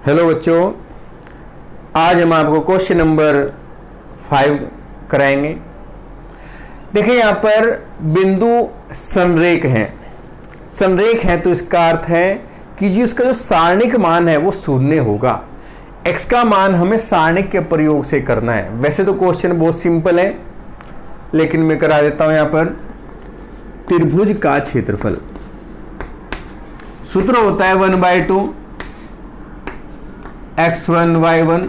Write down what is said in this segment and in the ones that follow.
Hello बच्चों, आज हम आपको क्वेश्चन नंबर 5 कराएंगे। देखिए यहाँ पर बिंदु संरेख हैं। संरेख है तो इसका अर्थ है कि जी उसका जो सारणिक मान है वो शून्य होगा। x का मान हमें सारणिक के प्रयोग से करना है। वैसे तो क्वेश्चन बहुत सिंपल है, लेकिन मैं करा देता हूं। यहाँ पर त्रिभुज का क्षेत्रफल सूत्र होता है 1/2 x1 y1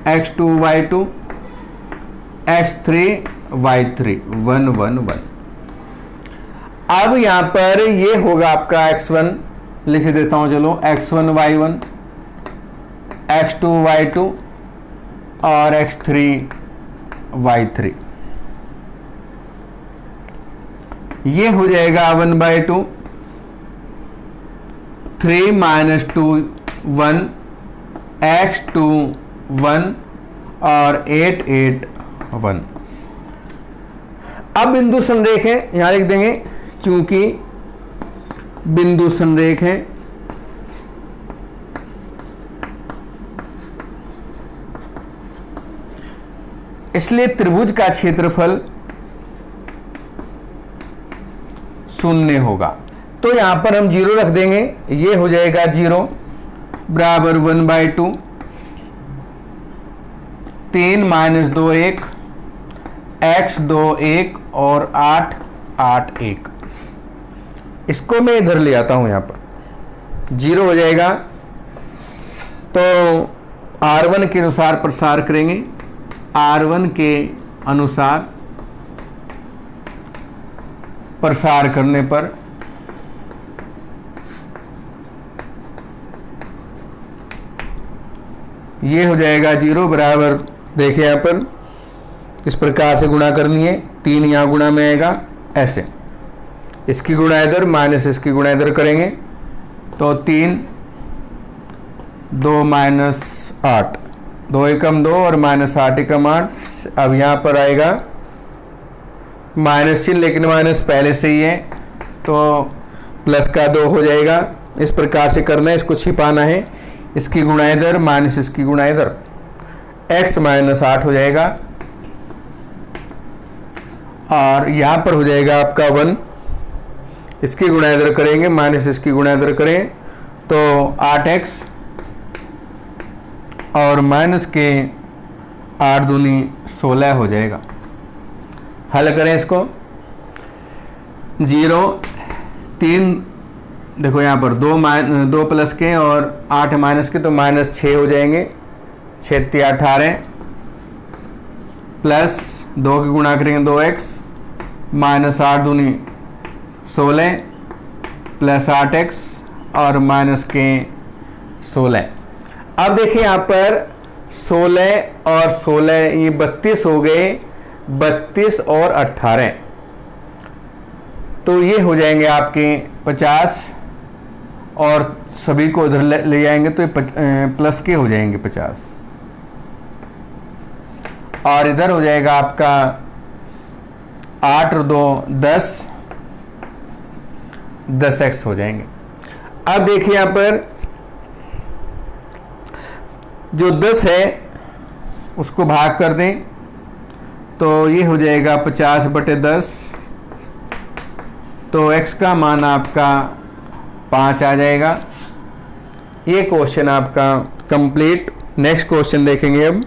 x2 y2 x3 y3 1 1 1। अब यहां पर ये होगा आपका x1, लिख देता हूं चलो, x1 y1 x2 y2 और x3 y3। ये हो जाएगा 1/2 3 - 2 1 x2 1 और 8 8 1। अब बिंदु संरेख है, यहां लिख देंगे चूंकि बिंदु संरेख है इसलिए त्रिभुज का क्षेत्रफल शून्य होगा। तो यहां पर हम 0 रख देंगे। ये हो जाएगा 0 बराबर 1/2 3 - 2 1 x2 1 और 8 8 1। इसको मैं इधर ले आता हूं, यहां पर 0 हो जाएगा। तो r1 के अनुसार प्रसार करेंगे। r1 के अनुसार प्रसार करने पर ये हो जाएगा 0 बराबर, देखिए यहाँ पर इस प्रकार से गुणा करनी है। 3 यहाँ गुणा में आएगा, ऐसे इसकी गुणा इधर माइनस इसकी गुणा इधर करेंगे तो 3 2 - 8 2 एकम 2 और -8 एकम 8। अब यहाँ पर आएगा माइनस चिन्ह, लेकिन माइनस पहले से ही है तो प्लस का 2 हो जाएगा। इस प्रकार से करना है, इसको छिपाना है। इसकी गुणा इधर माइनस इसकी गुणा इधर, x - 8 हो जाएगा और यहां पर हो जाएगा आपका 1। इसकी गुणा इधर करेंगे माइनस इसकी गुणा इधर करें तो 8x और माइनस के 8 दूनी 16 हो जाएगा। हल करें इसको। 0 3, देखो यहाँ पर 2 प्लस के और 8 माइनस के तो -6 हो जाएंगे। 6 × 18 प्लस 2 की गुणा करेंगे 2x -8 दूनी 16 प्लस 8x और माइनस के 16। अब देखिए यहाँ पर 16 और 16 ये 32 हो गए। 32 और 18 तो ये हो जाएंगे आपके 50 और सभी को इधर ले जाएंगे तो ये प्लस के हो जाएंगे 50 और इधर हो जाएगा आपका 8 और 2 10x हो जाएंगे। अब देखिए यहाँ पर जो 10 है उसको भाग कर दें तो ये हो जाएगा 50/10। तो x का मान आपका 5 आ जाएगा। ये क्वेश्चन आपका कंप्लीट। नेक्स्ट क्वेश्चन देखेंगे अब।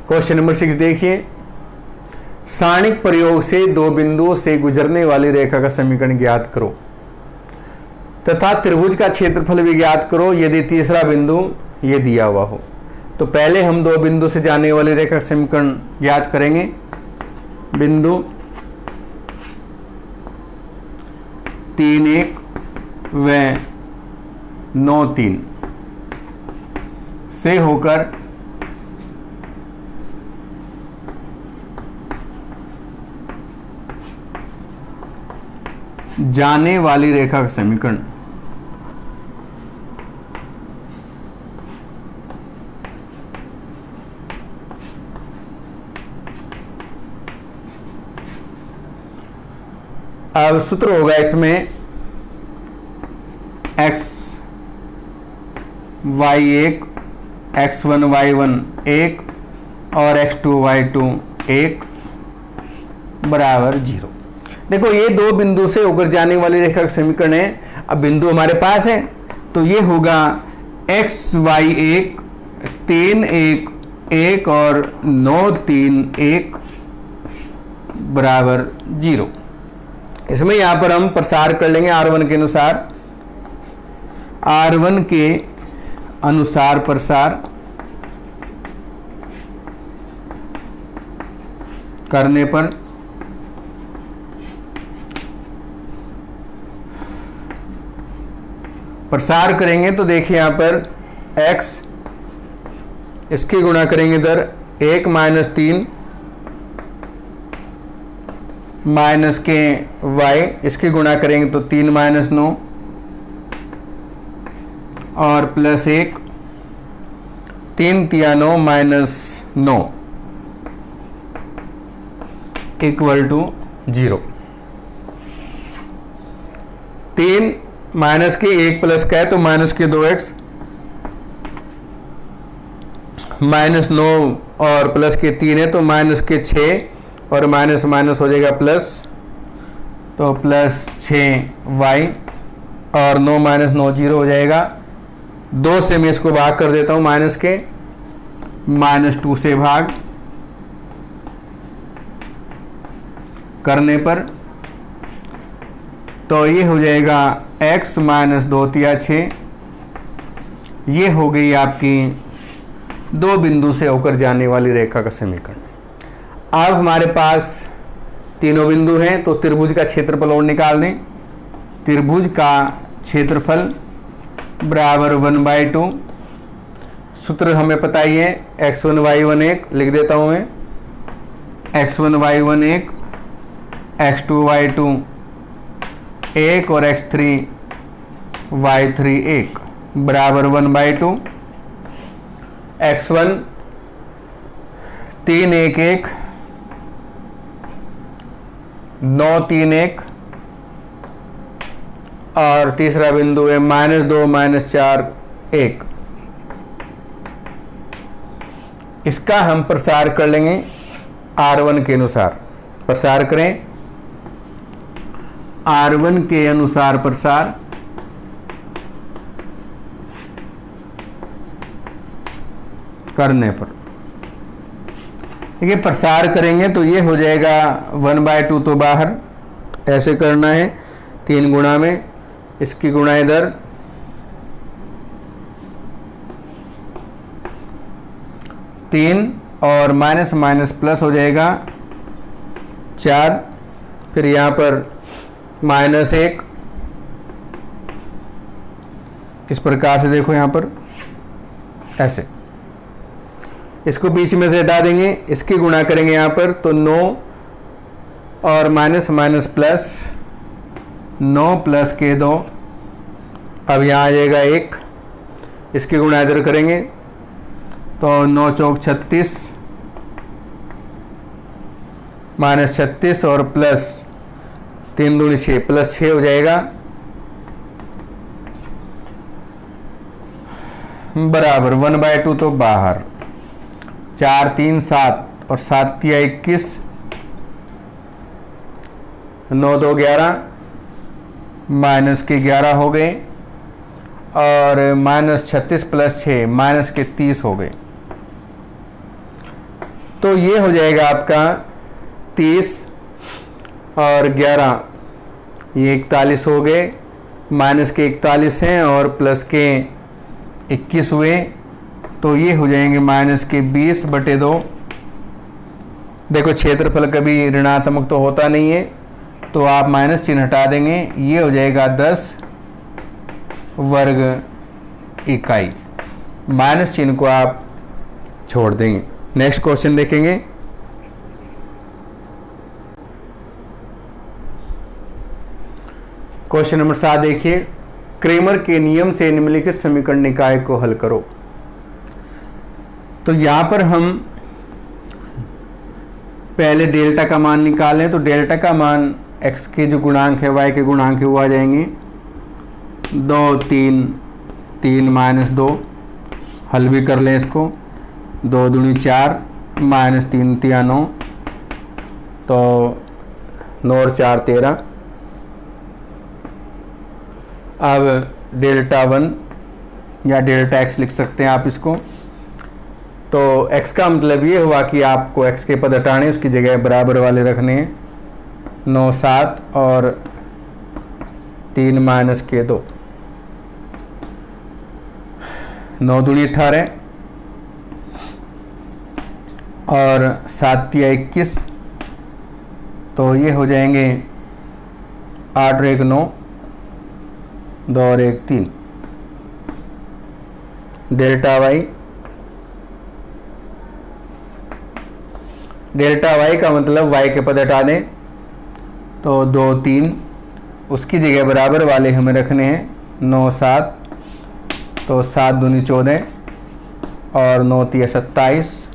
क्वेश्चन नंबर 6 देखिए। सारणिक प्रयोग से दो बिंदुओं से गुजरने वाली रेखा का समीकरण ज्ञात करो तथा त्रिभुज का क्षेत्रफल भी ज्ञात करो यदि तीसरा बिंदु ये दिया हुआ हो। तो पहले हम दो बिंदु से जाने वाली रेखा का समीकरण ज्ञात करेंगे। बिंदु 3 1 व 9 3 से होकर जाने वाली रेखा का समीकरण अब सूत्र होगा इसमें x y1 x1 y1 1 और x2 y2 1 बराबर 0। देखो ये दो बिंदु से होकर जाने वाली रेखा का समीकरण है। अब बिंदु हमारे पास है तो ये होगा x y1 3 1 1 और 9 3 1 बराबर 0। इसमें यहाँ पर हम प्रसार कर लेंगे R1 के अनुसार। R1 के अनुसार प्रसार करने पर प्रसार करेंगे तो देखिए यहाँ पर x इसकी गुणा करेंगे इधर 1 - 3 माइनस के y इसकी गुणा करेंगे तो 3 - 9 और प्लस 1 3 तिया 9 -9 इक्वल टू 0। 3 माइनस के 1 प्लस का है तो माइनस के 2x -9 और प्लस के 3 है तो माइनस के 6 और माइनस माइनस हो जाएगा प्लस, तो प्लस 6y और 9 - 9 0 हो जाएगा। 2 से मैं इसको भाग कर देता हूँ माइनस के, -2 से भाग करने पर तो ये हो जाएगा x - 2 तिया 6। ये हो गई आपकी दो बिंदु से होकर जाने वाली रेखा का समीकरण। अब हमारे पास तीनों बिंदु हैं तो त्रिभुज का क्षेत्रफल और निकाल दें। त्रिभुज का क्षेत्रफल बराबर 1/2। सूत्र हमें पता ही है x1 y1 1 लिख देता हूँ मैं, x1 y1 1 x2 y2 1 और x3 y3 1 बराबर 1/2। x1 3 1 1 9 3 1 और तीसरा बिंदु है -2 -4 1। इसका हम प्रसार कर लेंगे R1 के अनुसार। प्रसार करें R1 के अनुसार प्रसार करने पर देखिए प्रसार करेंगे तो ये हो जाएगा 1/2 तो बाहर ऐसे करना है 3 गुणा में, इसकी गुणा इधर 3 और माइनस माइनस प्लस हो जाएगा 4, फिर यहाँ पर -1 इस प्रकार से देखो यहाँ पर ऐसे, इसको बीच में से हटा देंगे, इसकी गुणा करेंगे यहाँ पर तो 9 और माइनस माइनस प्लस 9 प्लस के 2, अब यहाँ आ जाएगा 1, इसकी गुणा इधर करेंगे तो 9 चौक 36 -36 और प्लस 3 दूनी 6 प्लस 6 हो जाएगा बराबर 1/2 तो बाहर 4 3 7 और 7 तिया 21 9 2 11 माइनस के 11 हो गए और -36 प्लस 6 माइनस के 30 हो गए। तो ये हो जाएगा आपका 30 और 11 ये 41 हो गए, माइनस के 41 हैं और प्लस के 21 हुए तो ये हो जाएंगे माइनस के 20/2। देखो क्षेत्रफल कभी ऋणात्मक तो होता नहीं है तो आप माइनस चिन्ह हटा देंगे, ये हो जाएगा 10 वर्ग इकाई, माइनस चिन्ह को आप छोड़ देंगे। नेक्स्ट क्वेश्चन देखेंगे। क्वेश्चन नंबर 7 देखिए, क्रेमर के नियम से निम्नलिखित समीकरण निकाय को हल करो। तो यहां पर हम पहले डेल्टा का मान निकालें तो डेल्टा का मान x के जो गुणांक है, y के गुणांक है वो आ जाएंगे 2 3 3 माइनस 2, हल भी कर लें इसको, 2 दूनी 4 माइनस 3 तिया 9, तो 9 और 4 13। अब डेल्टा 1 या डेल्टा x लिख सकते हैं आप इसको। तो x का मतलब ये हुआ कि आपको x के पद हटाने, उसकी जगह बराबर वाले रखने हैं, 9 7 और 3 माइनस के 2, 9 दूनी 18 और 7 तिया 21, तो ये हो जाएंगे 8 और 1 9, 2 और 1 3। डेल्टा y, डेल्टा y का मतलब y के पद हटा दें, तो 2 3, उसकी जगह बराबर वाले हमें रखने हैं, 9 7, तो 7 दूनी 14 और 9 तिया 27,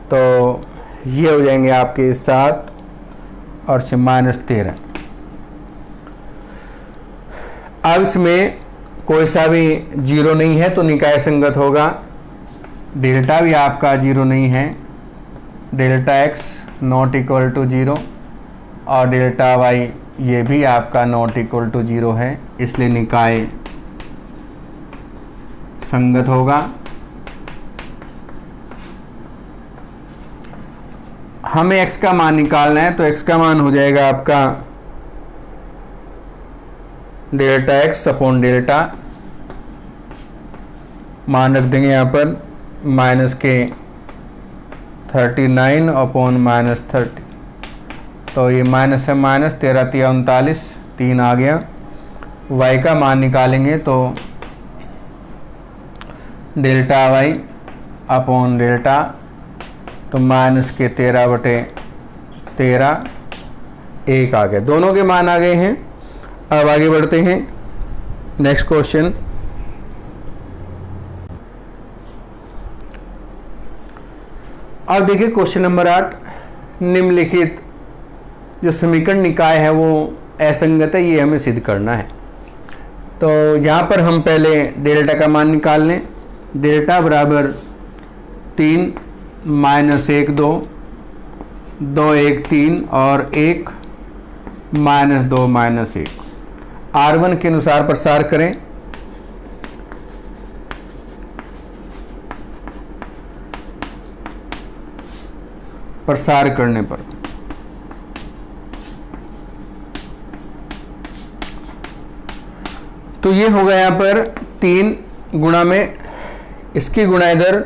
तो ये हो जाएंगे आपके 7 और 6 माइनस 13। अब इसमें कोई सा भी जीरो नहीं है तो निकाय संगत होगा। डेल्टा भी आपका जीरो नहीं है, delta x not equal to 0 और डेल्टा y ये भी आपका नॉट इक्वल टू 0 है, इसलिए निकाय संगत होगा। हमें x का मान निकालना है, तो x का मान हो जाएगा आपका डेल्टा x अपॉन डेल्टा, मान रख देंगे यहाँ पर माइनस के 39 अपॉन माइनस 30, तो ये माइनस है माइनस, 13 तिया 39, 3 आ गया। y का मान निकालेंगे तो डेल्टा y अपॉन डेल्टा, तो माइनस के 13/13, 1 आ गया। दोनों के मान आ गए हैं। अब आगे बढ़ते हैं, नेक्स्ट क्वेश्चन। अब देखिए क्वेश्चन नंबर 8, निम्नलिखित जो समीकरण निकाय है वो असंगत है, ये हमें सिद्ध करना है। तो यहाँ पर हम पहले डेल्टा का मान निकाल लें। डेल्टा बराबर 3 माइनस 1 2, 2 1 3 और 1 माइनस 2 माइनस 1। R1 के अनुसार प्रसार करें। प्रसार करने पर तो ये होगा यहाँ पर 3 गुणा में इसकी गुणा इधर,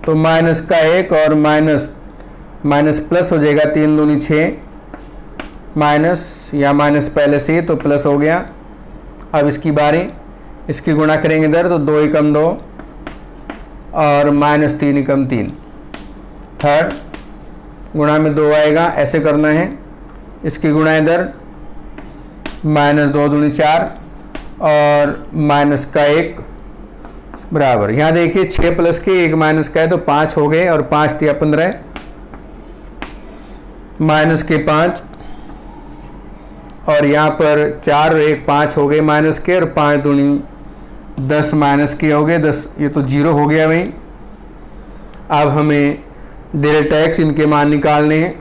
तो माइनस का 1 और माइनस प्लस हो जाएगा, 3 दूनी 6, माइनस या माइनस पहले से ही तो प्लस हो गया। अब इसकी बारी, इसकी गुणा करेंगे इधर, तो 2 एकम 2 और माइनस 3 एकम 3, थर्ड गुणा में 2 आएगा, ऐसे करना है। इसकी गुणा इधर, माइनस 2 दूनी 4 और माइनस का 1 बराबर, यहाँ देखिए 6 प्लस के 1 माइनस का है तो 5 हो गए, और 5 तिया 15, माइनस के 5 और यहाँ पर 4 और 1 5 हो गए माइनस के, और 5 दूनी 10 माइनस के हो गए 10, ये तो 0 हो गया भाई। अब हमें डेल्टा x इनके मान निकालने हैं।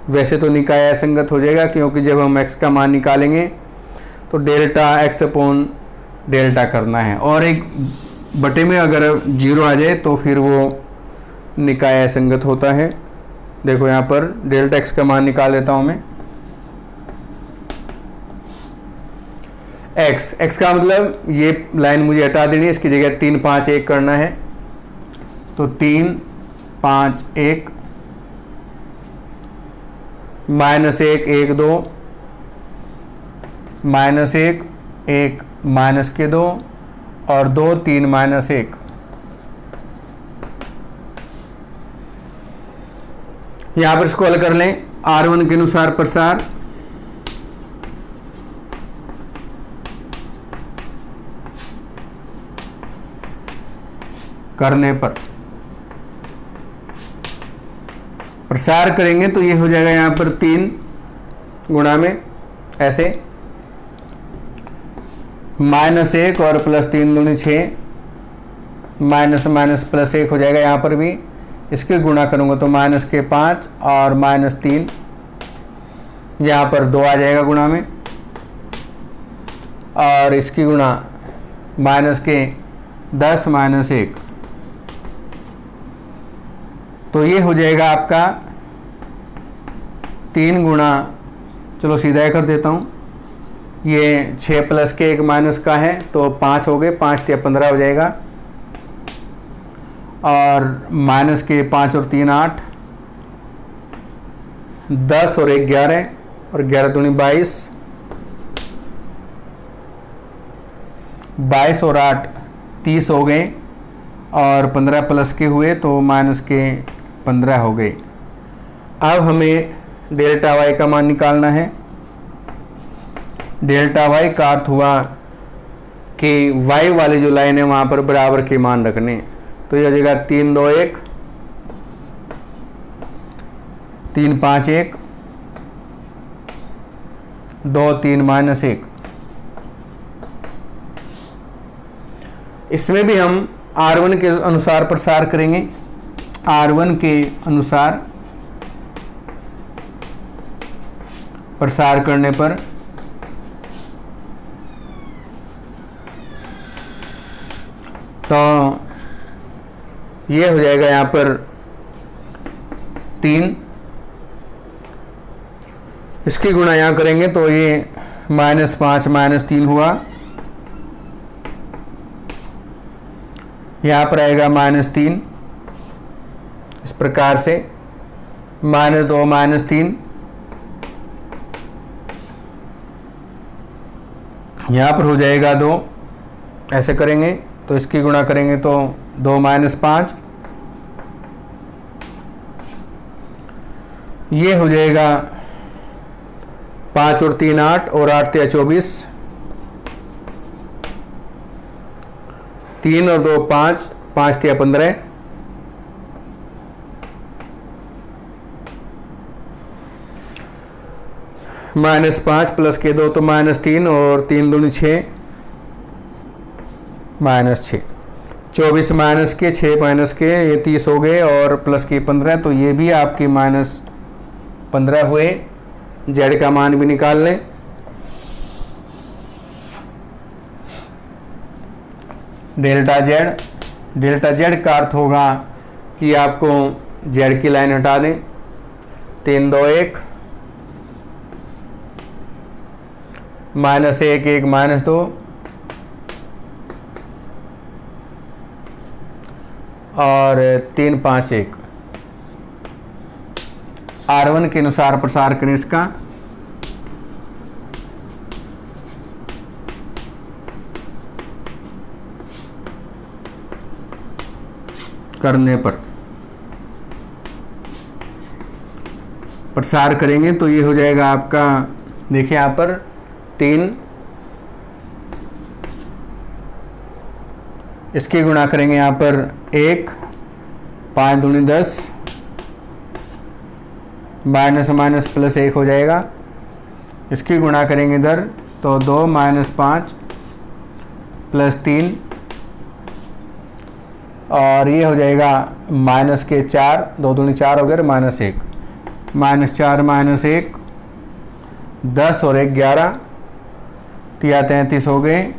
वैसे तो निकाय असंगत हो जाएगा, क्योंकि जब हम x का मान निकालेंगे तो डेल्टा x अपॉन डेल्टा करना है, और एक बटे में अगर 0 आ जाए तो फिर वो निकाय असंगत होता है। देखो यहाँ पर डेल्टा x का मान निकाल लेता हूँ मैं। x का मतलब ये लाइन मुझे हटा देनी है, इसकी जगह 3 5 1 करना है, तो 3 5 1 माइनस 1 1 2 माइनस 1 1 माइनस के 2 और 2 3 माइनस 1। यहाँ पर इसको हल कर लें। R1 के अनुसार प्रसार, करने पर प्रसार करेंगे तो ये हो जाएगा यहाँ पर 3 गुणा में ऐसे -1 और +3 दूनी 6, माइनस माइनस +1 हो जाएगा। यहाँ पर भी इसके गुणा करूँगा तो -5 और -3, यहाँ पर 2 आ जाएगा गुणा में, और इसकी गुणा -10 -1, तो ये हो जाएगा आपका 3 गुणा, चलो सीधा ही कर देता हूँ, ये 6 प्लस के 1 माइनस का है तो 5 हो गए, 5 या 15 हो जाएगा, और माइनस के 5 और 3 8, 10 और 1 11, और 11 दूनी 22, 22 और 8 30 हो गए, और 15 प्लस के हुए तो माइनस के 15 हो गए। अब हमें डेल्टा वाई का मान निकालना है। डेल्टा वाई का अर्थ हुआ कि वाई वाली जो लाइन है वहाँ पर बराबर के मान रखने, तो ये हो जाएगा 3 2 1, 3 5 1, 2 3 -1। इसमें भी हम R1 के अनुसार प्रसार करेंगे। R1 के अनुसार प्रसार करने पर तो ये हो जाएगा यहाँ पर 3, इसकी गुणा यहाँ करेंगे तो ये -5 -3 हुआ, यहाँ पर आएगा -3, इस प्रकार से -2 -3, यहाँ पर हो जाएगा 2, ऐसे करेंगे तो इसकी गुणा करेंगे तो 2 -5, ये हो जाएगा 5 और 3 8, और 8 या 24, 3 और 2 5, 5 या 15, -5 प्लस के 2 तो -3, और 3 दूनी 6, -6, 24 माइनस के 6 माइनस के ये 30 हो गए, और प्लस के 15, तो ये भी आपके -15 हुए। जेड का मान भी निकाल लें। डेल्टा जेड का अर्थ होगा कि आपको जेड की लाइन हटा दें। 3 2 1, -1 1 -2, और 3 5 1। R1 के अनुसार प्रसार करें इसका। करने पर प्रसार करेंगे तो ये हो जाएगा आपका, देखिए यहाँ पर 3, इसकी गुणा करेंगे यहाँ पर 1, 5 दूनी 10, माइनस माइनस +1 हो जाएगा, इसकी गुणा करेंगे इधर तो 2 -5 +3, और ये हो जाएगा माइनस के 4, 2 दूनी 4 हो गए, -1, -4 -1, 10 और 1 11, 33 हो गए,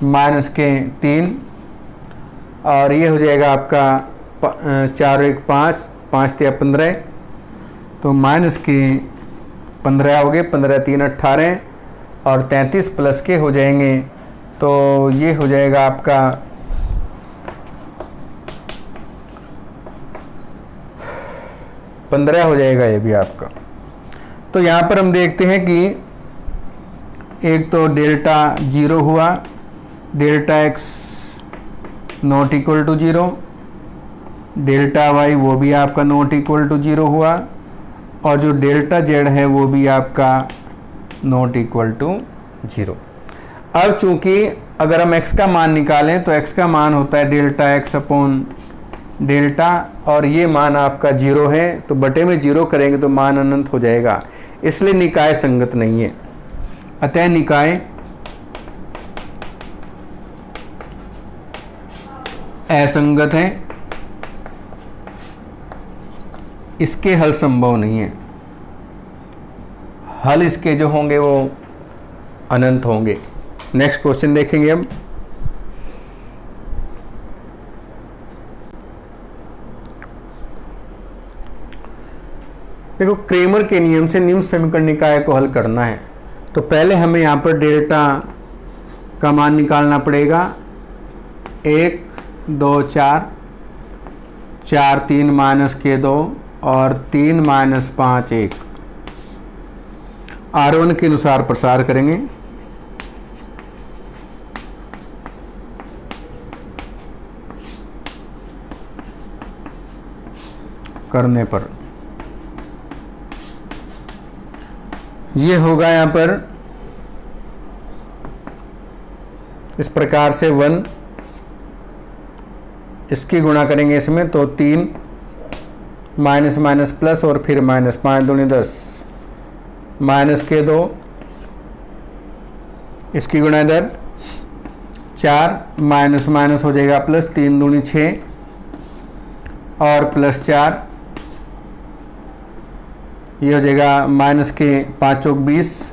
माइनस के 3, और ये हो जाएगा आपका 4 1 5, 5 या 15, तो माइनस के 15 हो गए, 15 3 18, और 33 प्लस के हो जाएंगे, तो ये हो जाएगा आपका 15 हो जाएगा ये भी आपका। तो यहाँ पर हम देखते हैं कि एक तो डेल्टा 0 हुआ, delta x not equal to 0, delta y वो भी आपका नॉट इक्वल टू 0 हुआ, और जो डेल्टा z है वो भी आपका नॉट इक्वल टू 0। अब चूंकि अगर हम x का मान निकालें तो x का मान होता है डेल्टा x अपॉन डेल्टा और ये मान आपका 0 है, तो बटे में 0 करेंगे तो मान अनंत हो जाएगा, इसलिए निकाय संगत नहीं है। अतः निकाय असंगत है, इसके हल संभव नहीं है। हल इसके जो होंगे वो अनंत होंगे। नेक्स्ट क्वेश्चन देखेंगे हम। देखो, क्रेमर के नियम से निम्न समीकरण निकाय को हल करना है, तो पहले हमें यहाँ पर डेल्टा का मान निकालना पड़ेगा। 1 2 4, 4 3 माइनस के 2 और 3 माइनस 5 1। R1 के अनुसार प्रसार करेंगे। करने पर ये होगा यहाँ पर इस प्रकार से 1, इसकी गुणा करेंगे इसमें तो 3 माइनस माइनस प्लस और फिर माइनस, 5 दूनी 10, माइनस के 2, इसकी गुणा इधर 4 माइनस माइनस हो जाएगा प्लस, 3 दूनी 6 और प्लस 4, ये हो जाएगा माइनस के 5 चौक 20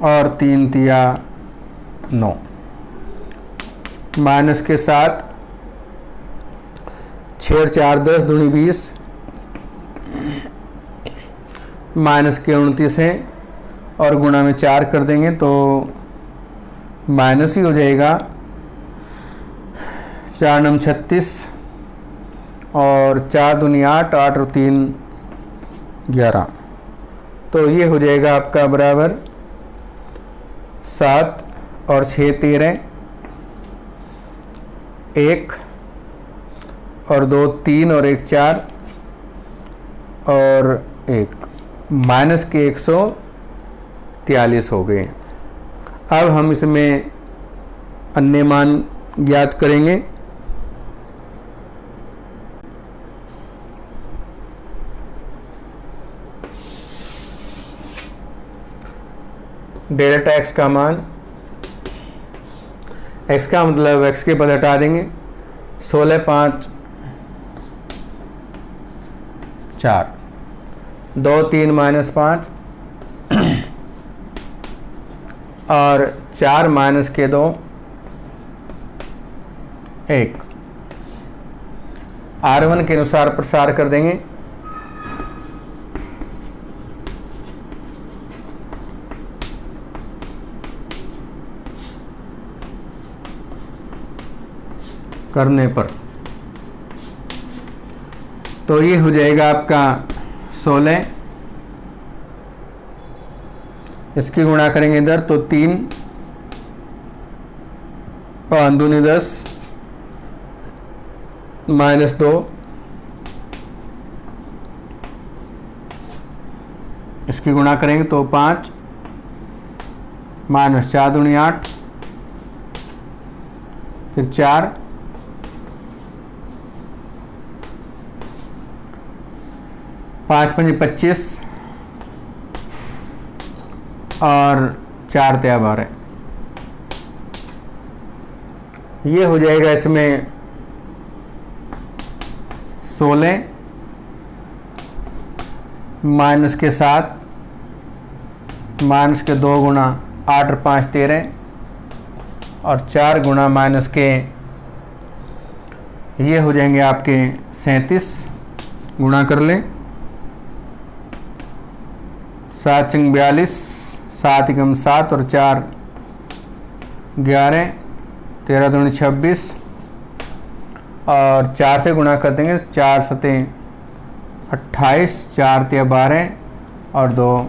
और 3 तिया 9, माइनस के 7, 6 और 4 10 दूनी 20, माइनस के 29 है और गुणा में 4 कर देंगे तो माइनस ही हो जाएगा। 4 9 36 और 4 दूनी 8, 8 और 3 11, तो ये हो जाएगा आपका बराबर 7 और 6 13, 1 और 2 3 और 1 4 और 1, माइनस के 143 हो गए। अब हम इसमें अन्य मान ज्ञात करेंगे। डेल्टा एक्स का मान, एक्स का मतलब एक्स के पद हटा देंगे, 16 5 4, 2 3 माइनस 5 और 4 माइनस के 2 1। R1 के अनुसार प्रसार कर देंगे। करने पर तो ये हो जाएगा आपका 16, इसकी गुणा करेंगे इधर तो 3 5 दूनी 10 माइनस 2, इसकी गुणा करेंगे तो 5 माइनस 4 दूनी 8, फिर 4 5 5 25 और 4 तिया 12, ये हो जाएगा इसमें 16 माइनस के 7 माइनस के 2 गुणा 8 और 5 13 और 4 गुणा माइनस के, ये हो जाएंगे आपके 37, गुणा कर लें 7 6 42, 7 एकम 7 और 4 11, 13 दूनी 26 और 4 से गुणा कर देंगे, 4 7 28, 4 तिया 12 और 2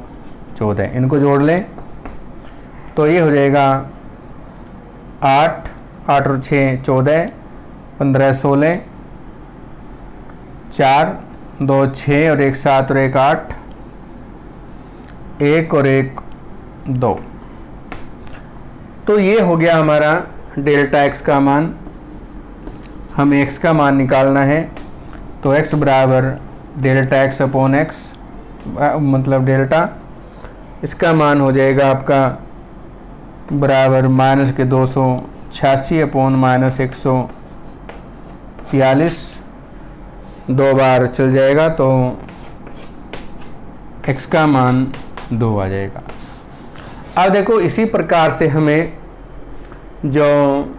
14, इनको जोड़ लें तो ये हो जाएगा 8 8 और 6 14, 15 16, 4 2 6 और 1 7 और 1 8, 1 और 1 2, तो ये हो गया हमारा डेल्टा एक्स का मान। हमें x का मान निकालना है, तो x बराबर डेल्टा x अपॉन एक्स, मतलब डेल्टा, इसका मान हो जाएगा आपका बराबर माइनस के 286 अपॉन माइनस 143, 2 बार चल जाएगा तो x का मान 2 आ जाएगा। अब देखो इसी प्रकार से हमें जो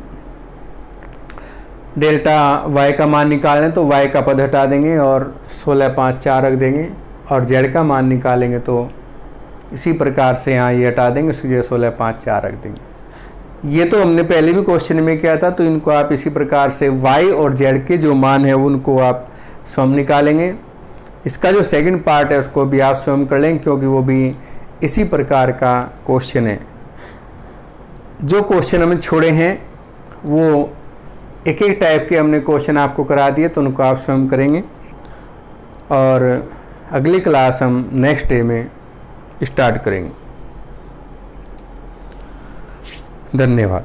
डेल्टा y का मान निकालें तो y का पद हटा देंगे और 16, 5, 4 रख देंगे, और z का मान निकालेंगे तो इसी प्रकार से यहाँ ये हटा देंगे, उसकी जगह 16, 5, 4 रख देंगे। ये तो हमने पहले भी क्वेश्चन में किया था, तो इनको आप इसी प्रकार से y और z के जो मान है उनको आप स्वयं निकालेंगे। इसका जो सेकंड पार्ट है उसको भी आप स्वयं कर लेंगे, क्योंकि वो भी इसी प्रकार का क्वेश्चन है। जो क्वेश्चन हमने छोड़े हैं वो एक एक टाइप के हमने क्वेश्चन आपको करा दिए, तो उनको आप स्वयं करेंगे, और अगली क्लास हम नेक्स्ट डे में स्टार्ट करेंगे। धन्यवाद।